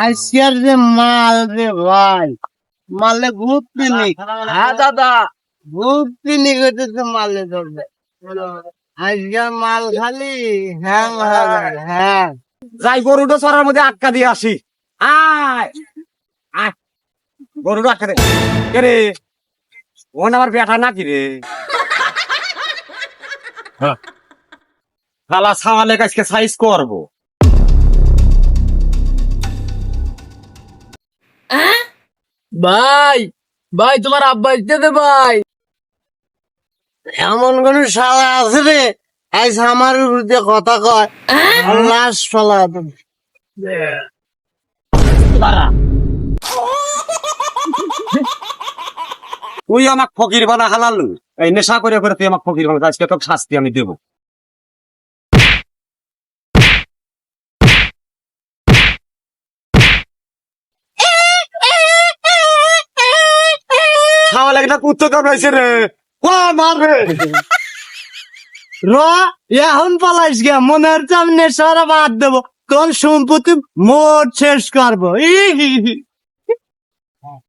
আজকের যে মাল রে ভাই, মালে ভূত পিনিক। হ্যাঁ দাদা, ভূত পিনিক হইতেছে মালে ধরবে। আজকের মাল খালি হ্যাং হবে, হ্যাং। যাই গরুটা চড়ার মধ্যে আটকা দিয়ে আসি। আয় আয়, গরুটা আটকা দে। কে রে, ওন আমার বেটা নাকি রে? খালা ছাওয়ালে আজকে সাইজ করবো। ভাই ভাই তোমার আব্বা আসতেছে ভাই। এমন কোন শালা আছে রে আজ আমার বিরুদ্ধে কথা কয়, লাশ ফলা তুই আমাক ফকির বানা হালালু, এই নেশা করে করে তুই আমাক ফকির বানা, আজকে তোকে শাস্তি আমি দেবো। ছাওয়ালে একটা কুত্তো কামড়াইছে রে, মার রে। র এখন পালাইস গে, মনে হচ্ছে আমি নেশারা বাদ দেবো, কোন সম্পত্তি মোট শেষ করবো।